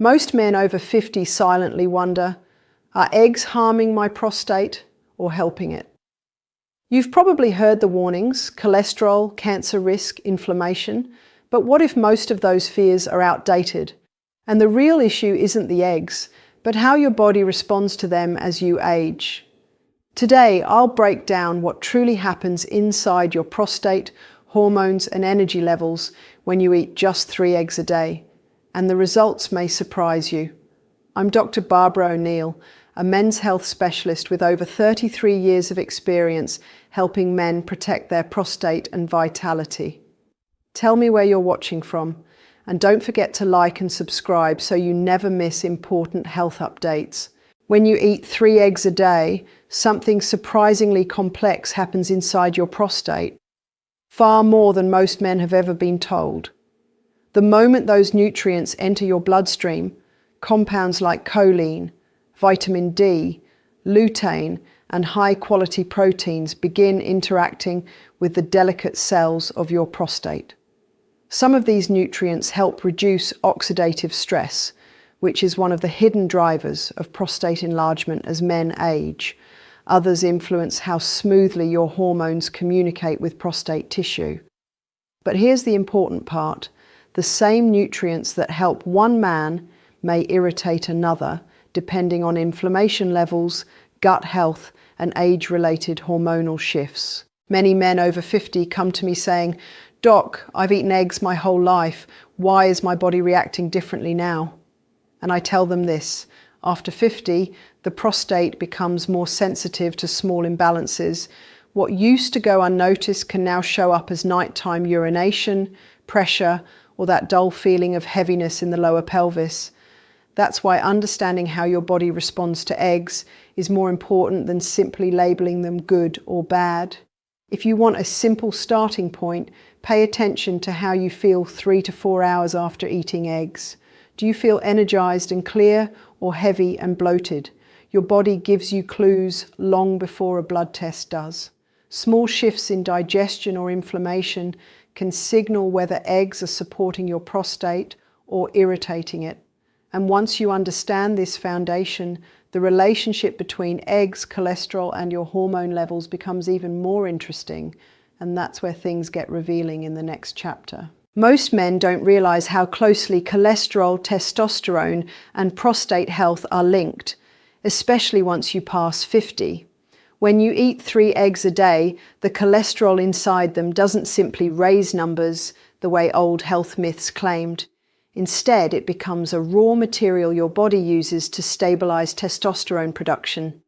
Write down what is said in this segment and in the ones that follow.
Most men over 50 silently wonder, are eggs harming my prostate or helping it? You've probably heard the warnings: cholesterol, cancer risk, inflammation. But what if most of those fears are outdated? And the real issue isn't the eggs, but how your body responds to them as you age. Today, I'll break down what truly happens inside your prostate, hormones, and energy levels when you eat just 3 eggs a day. And the results may surprise you. I'm Dr. Barbara O'Neill, a men's health specialist with over 33 years of experience helping men protect their prostate and vitality. Tell me where you're watching from, and don't forget to like and subscribe so you never miss important health updates. When you eat 3 eggs a day, something surprisingly complex happens inside your prostate, far more than most men have ever been told. The moment those nutrients enter your bloodstream, compounds like choline, vitamin D, lutein, and high-quality proteins begin interacting with the delicate cells of your prostate. Some of these nutrients help reduce oxidative stress, which is one of the hidden drivers of prostate enlargement as men age. Others influence how smoothly your hormones communicate with prostate tissue. But here's the important part. The same nutrients that help one man may irritate another, depending on inflammation levels, gut health, and age-related hormonal shifts. Many men over 50 come to me saying, "Doc, I've eaten eggs my whole life. Why is my body reacting differently now?" And I tell them this: after 50, the prostate becomes more sensitive to small imbalances. What used to go unnoticed can now show up as nighttime urination, pressure, or that dull feeling of heaviness in the lower pelvis. That's why understanding how your body responds to eggs is more important than simply labeling them good or bad. If you want a simple starting point, pay attention to how you feel 3 to 4 hours after eating eggs. Do you feel energized and clear, or heavy and bloated? Your body gives you clues long before a blood test does. Small shifts in digestion or inflammation can signal whether eggs are supporting your prostate or irritating it. And once you understand this foundation, the relationship between eggs, cholesterol, and your hormone levels becomes even more interesting, and that's where things get revealing in the next chapter. Most men don't realize how closely cholesterol, testosterone, and prostate health are linked, especially once you pass 50. When you eat 3 eggs a day, the cholesterol inside them doesn't simply raise numbers the way old health myths claimed. Instead, it becomes a raw material your body uses to stabilize testosterone production.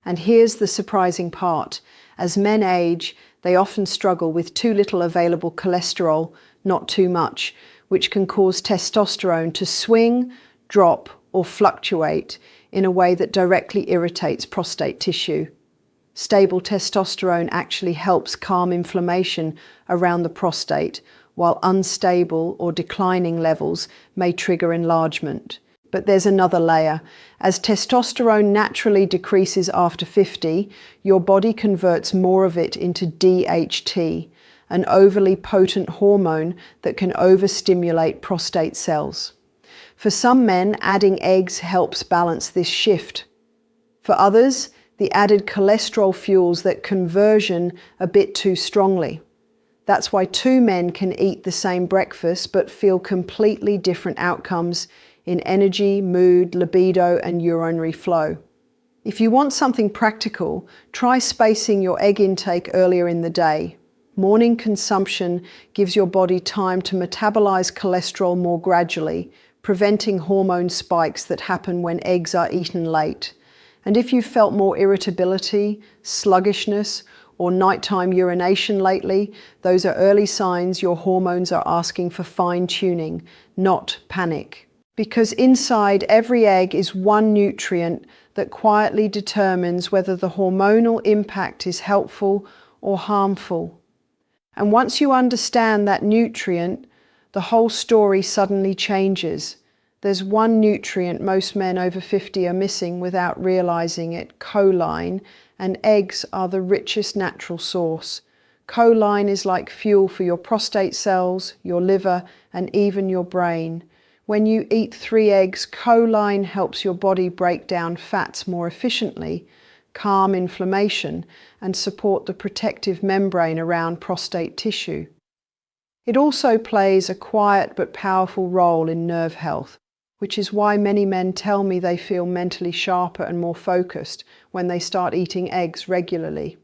And here's the surprising part. As men age, they often struggle with too little available cholesterol, not too much, which can cause testosterone to swing, drop, or fluctuate in a way that directly irritates prostate tissue. Stable testosterone actually helps calm inflammation around the prostate, while unstable or declining levels may trigger enlargement. But there's another layer. As testosterone naturally decreases after 50, your body converts more of it into DHT, an overly potent hormone that can overstimulate prostate cells. For some men, adding eggs helps balance this shift. For others, the added cholesterol fuels that conversion a bit too strongly. That's why 2 men can eat the same breakfast but feel completely different outcomes in energy, mood, libido, and urinary flow. If you want something practical, try spacing your egg intake earlier in the day. Morning consumption gives your body time to metabolize cholesterol more gradually, preventing hormone spikes that happen when eggs are eaten late. And if you've felt more irritability, sluggishness, or nighttime urination lately, those are early signs your hormones are asking for fine-tuning, not panic. Because inside every egg is one nutrient that quietly determines whether the hormonal impact is helpful or harmful. And once you understand that nutrient, the whole story suddenly changes. There's one nutrient most men over 50 are missing without realizing it: choline, and eggs are the richest natural source. Choline is like fuel for your prostate cells, your liver, and even your brain. When you eat 3 eggs, choline helps your body break down fats more efficiently, calm inflammation, and support the protective membrane around prostate tissue. It also plays a quiet but powerful role in nerve health, which is why many men tell me they feel mentally sharper and more focused when they start eating eggs regularly.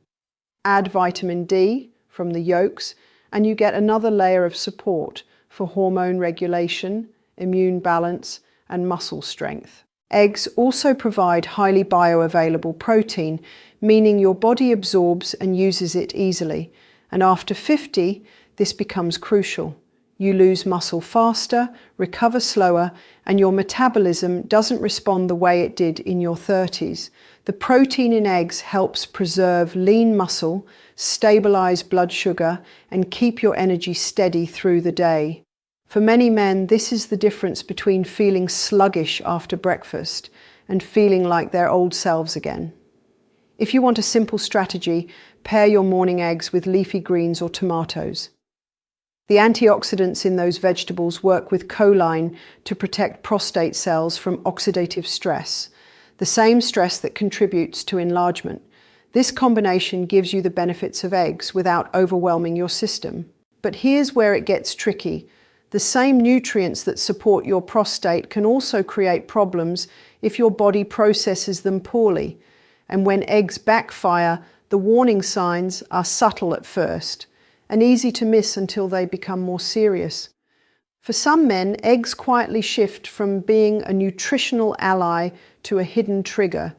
Add vitamin D from the yolks, and you get another layer of support for hormone regulation, immune balance, and muscle strength. Eggs also provide highly bioavailable protein, meaning your body absorbs and uses it easily. And after 50, this becomes crucial. You lose muscle faster, recover slower, and your metabolism doesn't respond the way it did in your 30s. The protein in eggs helps preserve lean muscle, stabilize blood sugar, and keep your energy steady through the day. For many men, this is the difference between feeling sluggish after breakfast and feeling like their old selves again. If you want a simple strategy, pair your morning eggs with leafy greens or tomatoes. The antioxidants in those vegetables work with choline to protect prostate cells from oxidative stress, the same stress that contributes to enlargement. This combination gives you the benefits of eggs without overwhelming your system. But here's where it gets tricky. The same nutrients that support your prostate can also create problems if your body processes them poorly. And when eggs backfire, the warning signs are subtle at first and easy to miss until they become more serious. For some men, eggs quietly shift from being a nutritional ally to a hidden trigger,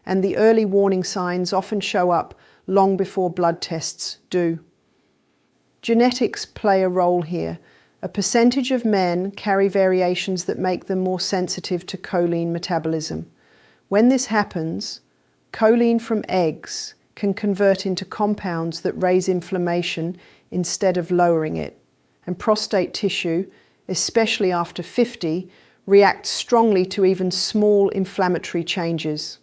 and the early warning signs often show up long before blood tests do. Genetics play a role here. A percentage of men carry variations that make them more sensitive to choline metabolism. When this happens, choline from eggs can convert into compounds that raise inflammation instead of lowering it, and prostate tissue, especially after 50, reacts strongly to even small inflammatory changes.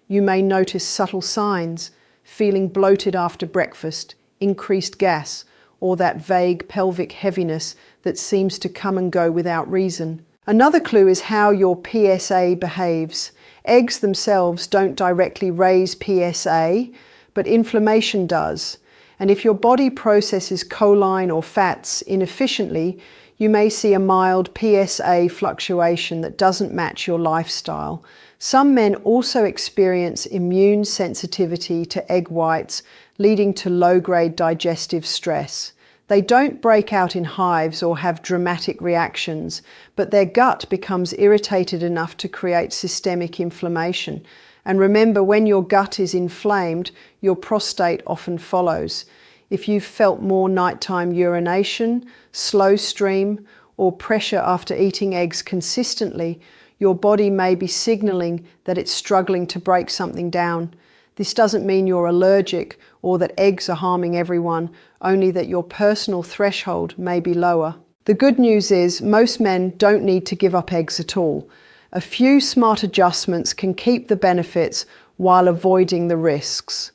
You may notice subtle signs, feeling bloated after breakfast, increased gas, or that vague pelvic heaviness that seems to come and go without reason. Another clue is how your PSA behaves. Eggs themselves don't directly raise PSA, but inflammation does. And if your body processes choline or fats inefficiently, you may see a mild PSA fluctuation that doesn't match your lifestyle. Some men also experience immune sensitivity to egg whites, leading to low-grade digestive stress. They don't break out in hives or have dramatic reactions, but their gut becomes irritated enough to create systemic inflammation. And remember, when your gut is inflamed, your prostate often follows. If you've felt more nighttime urination, slow stream, or pressure after eating eggs consistently, your body may be signaling that it's struggling to break something down. This doesn't mean you're allergic or that eggs are harming everyone, only that your personal threshold may be lower. The good news is most men don't need to give up eggs at all. A few smart adjustments can keep the benefits while avoiding the risks.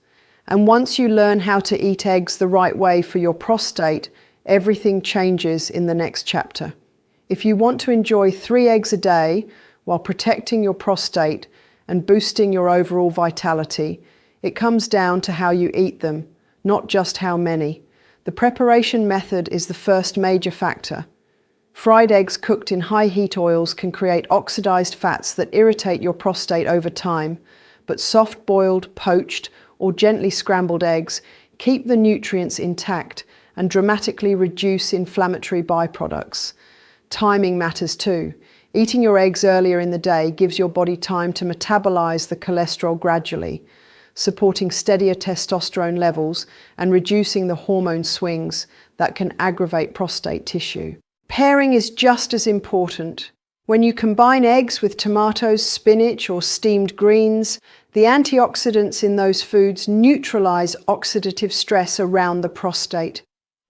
And once you learn how to eat eggs the right way for your prostate, everything changes in the next chapter. If you want to enjoy 3 eggs a day while protecting your prostate and boosting your overall vitality, it comes down to how you eat them, not just how many. The preparation method is the first major factor. Fried eggs cooked in high heat oils can create oxidized fats that irritate your prostate over time, but soft-boiled, poached, or gently scrambled eggs keep the nutrients intact and dramatically reduce inflammatory byproducts. Timing matters too. Eating your eggs earlier in the day gives your body time to metabolize the cholesterol gradually, supporting steadier testosterone levels and reducing the hormone swings that can aggravate prostate tissue. Pairing is just as important. When you combine eggs with tomatoes, spinach, or steamed greens, the antioxidants in those foods neutralize oxidative stress around the prostate.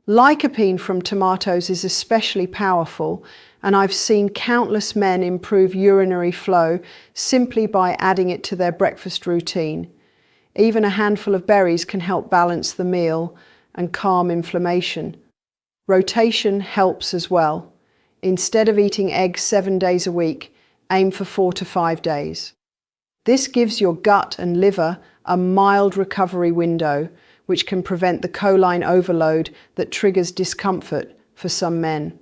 Lycopene from tomatoes is especially powerful, and I've seen countless men improve urinary flow simply by adding it to their breakfast routine. Even a handful of berries can help balance the meal and calm inflammation. Rotation helps as well. Instead of eating eggs 7 days a week, aim for 4 to 5 days. This gives your gut and liver a mild recovery window, which can prevent the choline overload that triggers discomfort for some men.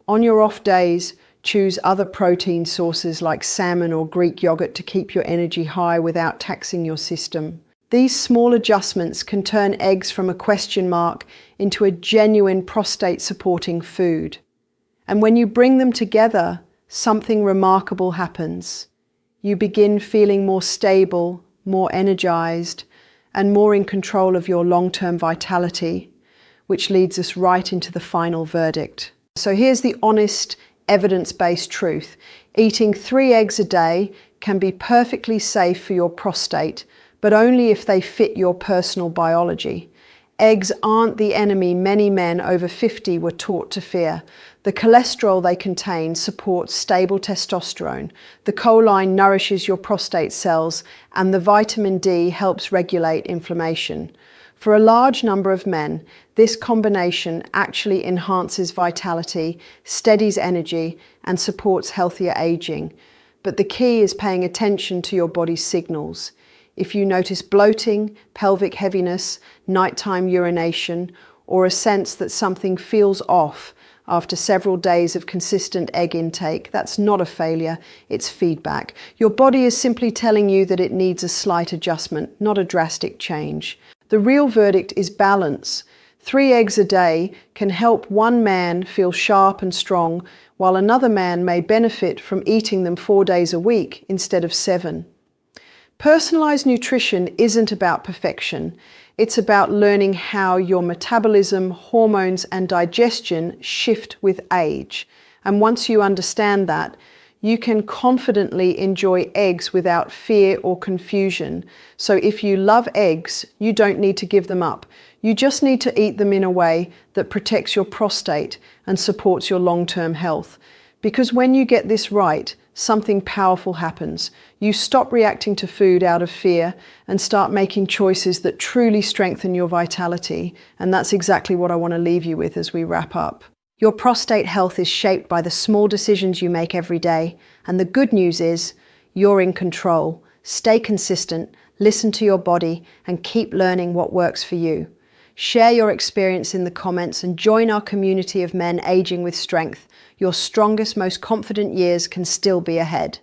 On your off days, choose other protein sources like salmon or Greek yogurt to keep your energy high without taxing your system. These small adjustments can turn eggs from a question mark into a genuine prostate-supporting food. And when you bring them together, something remarkable happens. You begin feeling more stable, more energized, and more in control of your long-term vitality, which leads us right into the final verdict. So here's the honest, evidence-based truth. Eating 3 eggs a day can be perfectly safe for your prostate, but only if they fit your personal biology. Eggs aren't the enemy many men over 50 were taught to fear. The cholesterol they contain supports stable testosterone, the choline nourishes your prostate cells, and the vitamin D helps regulate inflammation. For a large number of men, this combination actually enhances vitality, steadies energy, and supports healthier aging. But the key is paying attention to your body's signals. If you notice bloating, pelvic heaviness, nighttime urination, or a sense that something feels off after several days of consistent egg intake, that's not a failure, it's feedback. Your body is simply telling you that it needs a slight adjustment, not a drastic change. The real verdict is balance. 3 eggs a day can help one man feel sharp and strong, while another man may benefit from eating them 4 days a week instead of 7. Personalized nutrition isn't about perfection. It's about learning how your metabolism, hormones, and digestion shift with age. And once you understand that, you can confidently enjoy eggs without fear or confusion. So if you love eggs, you don't need to give them up. You just need to eat them in a way that protects your prostate and supports your long-term health. Because when you get this right, something powerful happens. You stop reacting to food out of fear and start making choices that truly strengthen your vitality. And that's exactly what I want to leave you with as we wrap up. Your prostate health is shaped by the small decisions you make every day. And the good news is you're in control. Stay consistent, listen to your body, and keep learning what works for you. Share your experience in the comments and join our community of men aging with strength. Your strongest, most confident years can still be ahead.